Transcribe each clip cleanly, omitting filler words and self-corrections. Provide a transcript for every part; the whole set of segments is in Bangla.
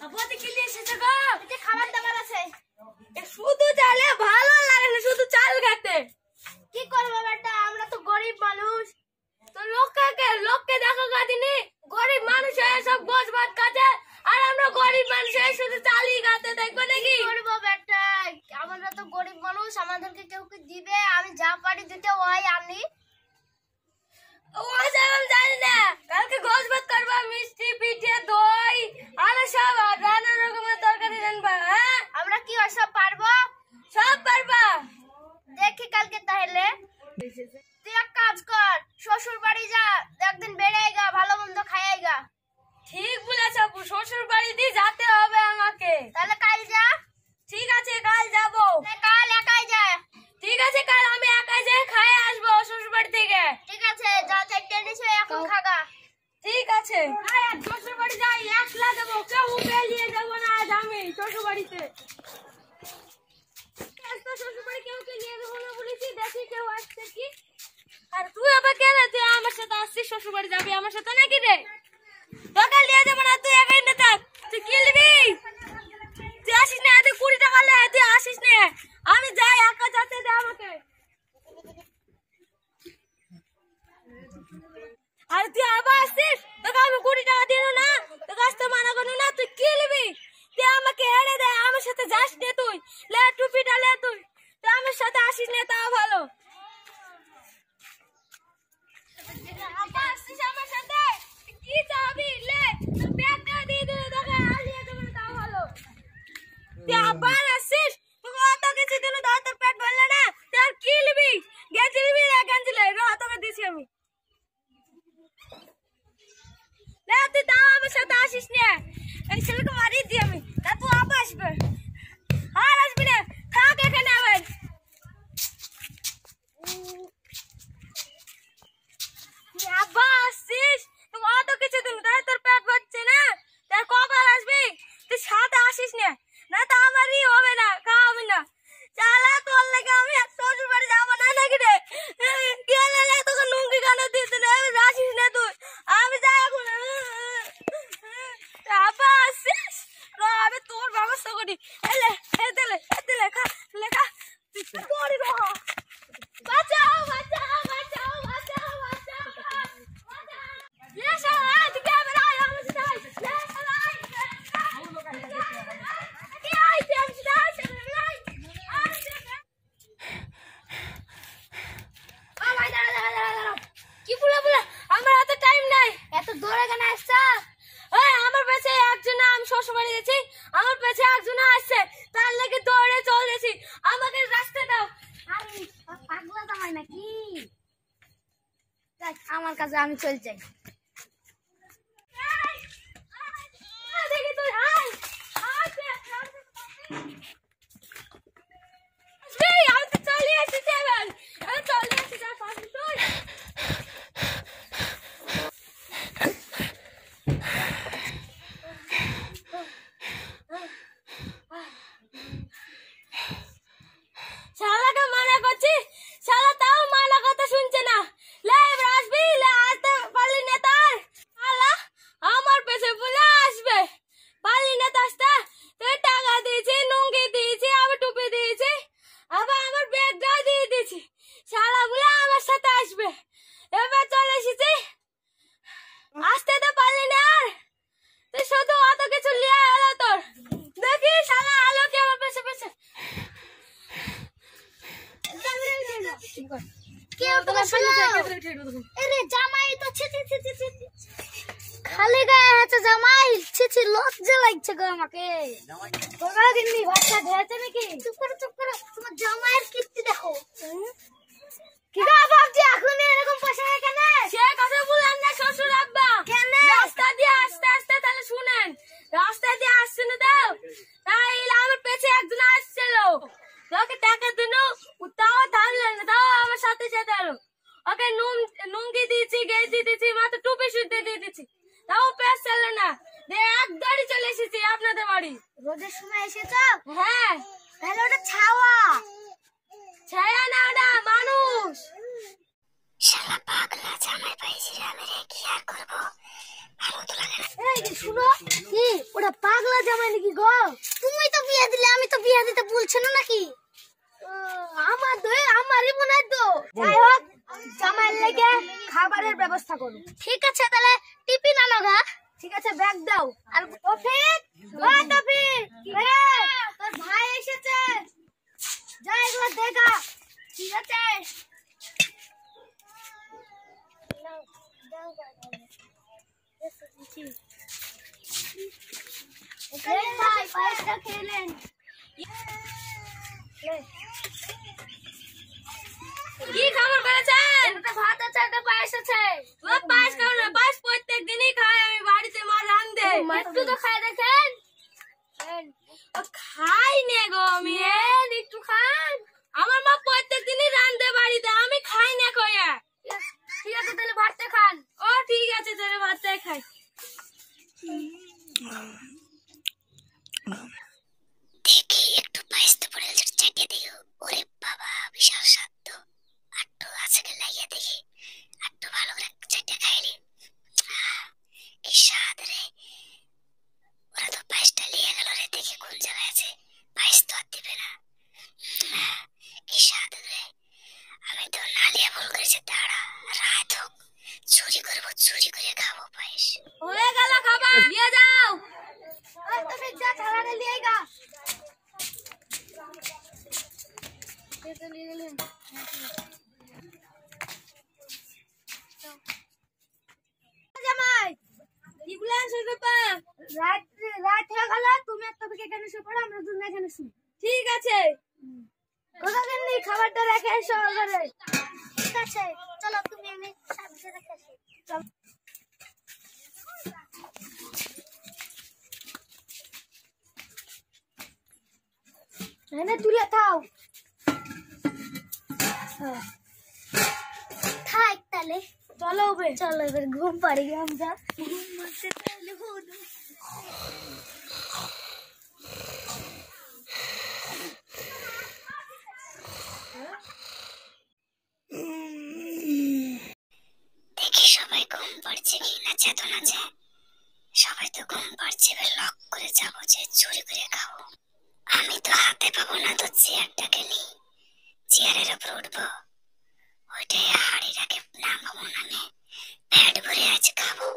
আপনি কি নিয়ে এসেছো গো? এটা খাবার দাবার আছে। শুধু চালে ভালো লাগে না, শুধু চাল খেতে। কি করবো বেটা, আমরা তো গরিব মানুষ। তো লোককে দেখো কাদিনি, গরিব মানুষ হয়ে সব গোছ ভাত খাচ্ছে, আর আমরা গরিব মানুষ হয়ে শুধু চালই খাতে, দেখবো নাকি? কি করবো বেটা, আমরা তো গরিব মানুষ, আমাদেরকে কেউ কি দিবে? আমি যা পারি দিতে ওই আনি। জানি না, কালকে গোছ ভাত করবা, মিষ্টি পিঠে দই আর সব নানা রকমের তরকারি রান্না। হ্যাঁ, আমরা কি সব পারবো? সব পারবা, দেখি কালকে। তাহলে তুই এক কাজ কর, শ্বশুর বাড়ি যা, একদিন বেড়াইগা, ভালো মন্দ খাইগা। ঠিক বলেছ, শ্বশুর বাড়ি দিয়ে যেতে হবে আমাকে। তাহলে কাল যা। ঠিক আছে, কাল যাবো। কাল একাই যা। ঠিক আছে, কাল আমি একাই যাই, খাই আসবো শ্বশুর বাড়ি থেকে। ঠিক আছে, যা চারটে নিচে এখন খাগা। ঠিক আছে, শ্বশুর বাড়ি যাই, একলা দেবো, কেউ বেরিয়ে যাবো না আজ আমি শ্বশুর বাড়িতে। শ্বশুর বাড়ি কেউ নিয়ে যাবো না বলেছি, দেখি কেউ আসছে কি। আর তুই আবার কেন, তুই আমার সাথে আসছিস, শ্বশুর বাড়ি যাবি আমার সাথে নাকি রে? দোকান নিয়ে যাবো না, তুই একাই না থাক। তুই কি নিবি? তুই আসিস না, তুই 20 টাকা লে, তুই আসিস না, আমি যাই, একা যেতে দে আমাকে। আর তুই আবার আসছিস, তোকে আমি 20 টাকা দিল না, তোকে আসতে মানা করো না। তুই কি নিবি? তুই আমাকে এড়ে দে, আমার সাথে যাস না তুই। লে টুপিটা লে, তুই আমার সাথে আসিস না, তাও ভালো। আবার আসছিস আমার সাথে, কি চাবি? লে তোর ব্যাগটা দিয়ে দে, তোকে আলিয়ে দেবো না, তাও ভালো। তুই আবার আসছিস, তোকে অত কিছু দিল, তোর পেট ভরলে না, তুই আর কি নিবি? গেঞ্জি নিবি না? গেঞ্জি লে, তোকে দিছি আমি। লে তুই তাও আমার সাথে আসিস না, এই ছেলেকে মারিয়ে দিই আমি। তা তুই আবার আসবে, আর আসবি না, থাক এখানে আবার। আবার আসছিস, তোকে অত কিছু দিল, তাই তোর পেট ভরছে না, তাই কবার আসবি? তুই সাথে আসিস না, না তো আমারই হবে না, খাওয়াবি না। চালা, তোর লেগে আমি শ্বশুর বাড়ি যাবো না নাকি রে? গেলে তোকে লুঙ্গি কানে দিতে আসিস না তুই, আমি যাই এখন। আবার আসছিস, আমি তোর ব্যবস্থা করি। এলে এলে এলে খা, লেখা তুই করি রহ। বাঁচাও বাঁচাও বাঁচাও বাঁচাও বাঁচাও বাঁচাও। লে শালা, তুই কে বের আয় আমার সাথে আয়। লে শালা আয়, কি আয় তুই আমার সাথে আয়, শালা আয়। ভাই দাঁড়া, কি বলা আমার হাতে টাইম নাই। এত দৌড়ে কেন আসছা? আমার পেছে একজন, আমি শ্বশুর বাড়ি গেছি, আমার পেছে একজন আসছে, তার লেগে দৌড়ে চলেছি, আমাকে রাস্তা দাও। আরে পাগলা জামাই নাকি? আমার কাছে আমি চল যাই। দেখি তুই আয়, আমি তো চলে এসেছি, আমি চলে এসেছি, তুই শালাকে মানা করছি, শালা তাও মানা কথা শুনছে না। লে এবার আসবি, লে আসতে পারলি না তার, শালা আমার পেছে বলে আসবে, পারলি না আসতে। তুই টাকা দিয়েছি, লুঙ্গি দিয়েছি, আবার টুপি দিয়েছি, আবার আমার ব্যাগটাও দিয়ে দিয়েছি, শালা বলে আমার সাথে আসবে। এবার চলে এসেছি, আসতে তো পারলি না, আর তুই শুধু অত কিছু লিয়ে এলো তোর। দেখি শালা আলো কি আমার পেছে পেছে। খালি গায়ে আছে জামাই, ছি লজ্জা লাগছে গো আমাকে। ভাতটা ধরেছে নাকি? চুপ করো তোমার জামাইয়ের কীর্তি দেখো। কি গো ভাবছি এখন এরকম পয়সা কেন? সে কথা বলেন না শ্বশুর আব্বা। কেন? রাস্তা দিয়ে আস্তে আস্তে, তাহলে শুনেন, রাস্তা দিয়ে আসছে না দাও, তাই আমার পেছে একজন আসছিল, তোকে টাকা দিল, তাও থামলেন না, তাও আমার সাথে সাথে এলো। ওকে লুঙ্গি দিয়েছি, গেঞ্জি দিয়েছি, মাথা টুপি সুদ্ধে দিয়ে দিচ্ছি, তাও পেছ চললো না। এক গাড়ি চলে এসেছি আপনাদের বাড়ি। রোদের সময় এসেছো? হ্যাঁ। তাহলে ওটা ছাওয়া। ছায়া না, ওটা মানুষ। শালা পাগলা জামাই পাইছি, আমি রে কি আর করবো, এই যে শুনো, কি ওটা পাগলা জামাই নাকি গো? তুমি তো বিয়ে দিলে, আমি তো বিয়ে দিতে বলছি না নাকি? আমার দই আমারই মনে হয় তো। যাই হোক, জামাইয়ের লেগে খাবারের ব্যবস্থা করো। ঠিক আছে, তাহলে টিফিন আনো গা। ঠিক আছে, ব্যাগ দাও। আর তৌফিক, ও তৌফিক, তোর ভাই এসেছে, যা এগুলো দেখা। ঠিক আছে, ভাই পায়েসটা খেলেন। কি খাবার করেছেন? একটা ভাত আছে, একটা পায়েস আছে। ও পায়েস খাও না, পায়েস প্রত্যেক দিনই খাই আমি, বাড়িতে মা রাঁধে। একটু তো খাই দেখেন। ও খাই নে গো আমি, একটু খান। আমার মা প্রত্যেক দিনই রাঁধে বাড়িতে, আমি খাই না কয়া। ঠিক আছে, তাহলে ভাতটা খান। ও ঠিক আছে, তাহলে ভাতটাই খাই। দেখি একটু পায়েস তো পড়ে চাটিয়ে দিও। ওরে বাবা, বিশাল স্বাদ তো। একটু আছে কে লাগিয়ে দেখি, একটু ভালো করে চাটিয়ে খাইলি। কি স্বাদ রে। ওরা তো পায়েসটা নিয়ে গেল রে, দেখি কোন জায়গায় আছে। পায়েস তো আর দিবে না। কি স্বাদ রে। আমি তো নালিয়া ভুল করেছি, দাঁড়া রাত হোক, চুরি করবো, চুরি করে খাবো পায়েস। হয়ে গেল খাবার, নিয়ে যাও। তুমি যা থালাটা নিয়ে গা। জামাই, এগুলা শুরু ব্যাপার। রাত হয়ে গেল, তুমি একটা থেকে এখানে শুয়ে পড়ো, আমরা দুজন এখানে শুই। ঠিক আছে। কোথাও নেই, খাবারটা রেখে এসো ঘরে। ঠিক আছে, চলো তুমি, আমি সামনে রেখে আসি। চল। এনে তুলে খাও। থাক তাহলে, চলো চলো, এবার ঘুম পাড়ি আমরা। ঘুম মারতে তাহলে হলো। দেখি সবাই ঘুম পাড়ছে কি না, চেতন আছে। সবাই তো ঘুম পাড়ছে, এবার লক করে যাবো, যে চুরি করে খাবো। আমি তো হাতে পাবো না, তো চেয়ারটাকে নি, চেয়ারের উপর উঠবো, ওইটাই হাড়িটাকে নামাবো, নামে পেট ভরে আজ খাবো।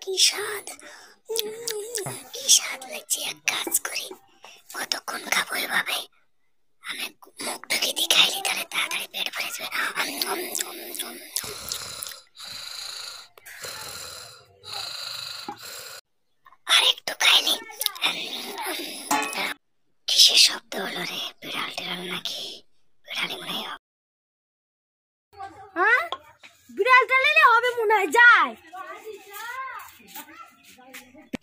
কি স্বাদ, কি স্বাদ লাগছে। এক কাজ করি, কতক্ষণ খাবো এভাবে, আমি মুখ ঢুকে দিয়ে খাইলি, তাহলে তাড়াতাড়ি পেট ভরে যাবে। আর একটু খাইলি। কিসের শব্দ হলো রে? বিড়াল টিড়াল নাকি? বিড়ালি মনে হয়। হ্যাঁ, বিড়াল টালে হবে মনে হয়, যায়।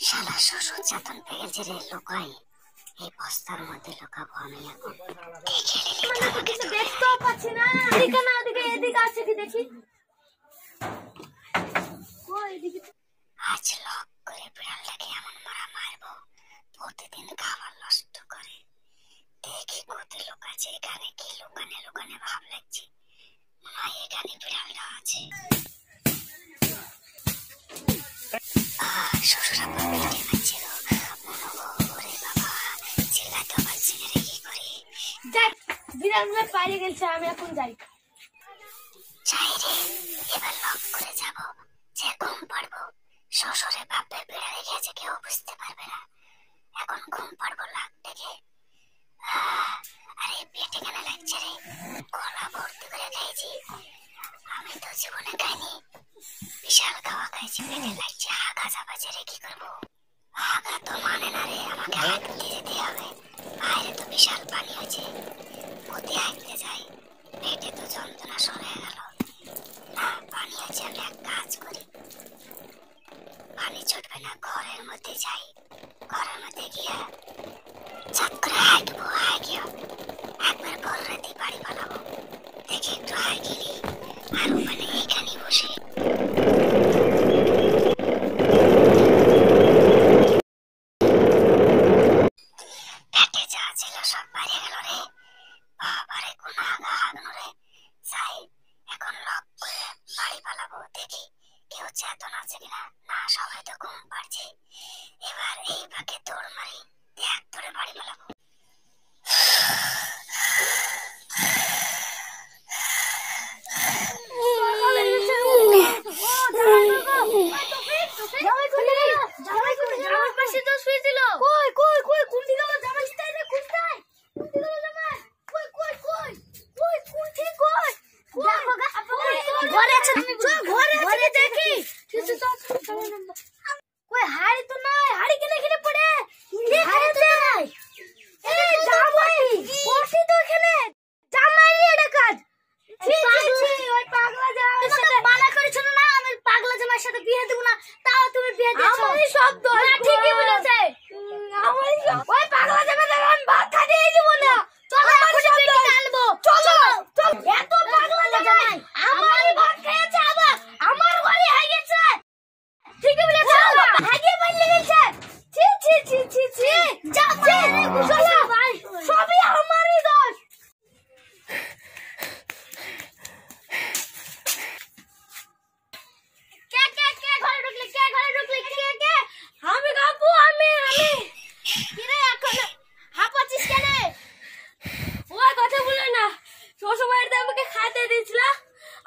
শালা শ্বশুর চেতন পেয়েছে রে, লোকাই এই বস্তার মধ্যে লুকাবো আমি এখন। কিছু দেখতেও পাচ্ছি না, এদিকে না ওদিকে, এদিকে আছে কি দেখি। আজ লক করে বিড়ালটাকে এমন মারা মারবো, প্রতিদিন খাবার নষ্ট করে। দেখি কত লোক আছে এখানে, কি লোকানে লোকানে ভাব লাগছে। মনে হয় এখানে বিড়ালটা আছে। শ্বশুরা পেটে মারছে গো, ওরে বাবা, চিল্লাতে পারছি না রে, কি করি। যাই, বিড়ালগুলো বাইরে গেছে, আমি এখন যাই। যাই রে, এবার লক করে যাবো, যে ঘুম পাড়বো। শ্বশুরে ভাববে বিড়ালে গেছে, কেউ বুঝতে পারবে না। এখন ঘুম পাড়বো লাগ দেখে। আরে পেটে কেন লাগছে রে, গলা ভর্তি করে খাইছি। আমি তো জীবনে খাইনি, বিশাল খাওয়া খাইছি, পেটে লাগছে। হাগা চাপাচ্ছে রে, কি করবো? হাগা তো মানে না রে, আমাকে হাঁটতে যেতে হবে। বাইরে তো বিশাল পানি হয়েছে, ওতে হাঁটতে যাই, পেটে তো যন্ত্রণা সরে গেল। না, পানি আছে, আমি এক কাজ করি, পানি ছুটবে না, ঘরের মধ্যে যাই। ঘরের মধ্যে গিয়ে পাচ্ছে কিনা। না, সবাই তো ঘুম পাচ্ছে। এবার এই ফাঁকে দৌড় মারি, দেখ তোরে বাড়ি পালাবো।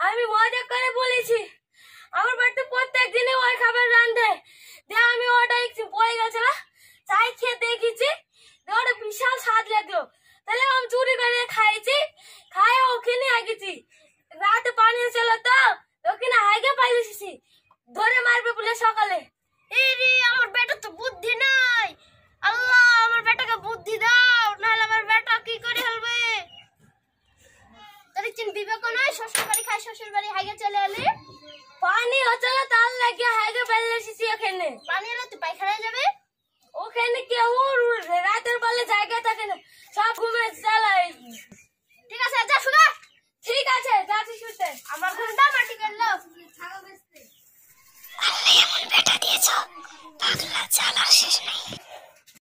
আমি মজা করে বলেছি আমার বাড়িতে প্রত্যেক দিনই ওই খাবার রাঁধে দে। আমি ওটা একটু পড়ে গেছিল, চাই খেয়ে দেখেছি, ওটা বিশাল স্বাদ লাগলো। তাহলে আমি চুরি করে খাইছি, খাই ওখানে আগেছি। রাতে পানি ছিল তো ওখানে হাইগে পাইলেছি, ধরে মারবে বলে সকালে। আমার বেটা তো বুদ্ধি নাই। আল্লাহ আমার বেটাকে বুদ্ধি দাও, নাহলে আমার বেটা কি করে ফেলবে। বিবেক নয়, শ্বশুর বাড়ি খাই, শ্বশুর বাড়ি হাইগে চলে এলে পানি হচ্ছিল তার লাগে হাইগে ফেলেছি। ওখানে পানি এলে তুই পায়খানায় যাবে। ওখানে কেউ রাতের বেলা জায়গা থাকে না, সব ঘুমে চালাই। ঠিক আছে যা শুনে। ঠিক আছে যাচ্ছি শুতে। আমার ঘুমটা মাটি করলো। আল্লাহ এমন বেটা দিয়েছ, পাগলা জ্বালা শেষ নেই।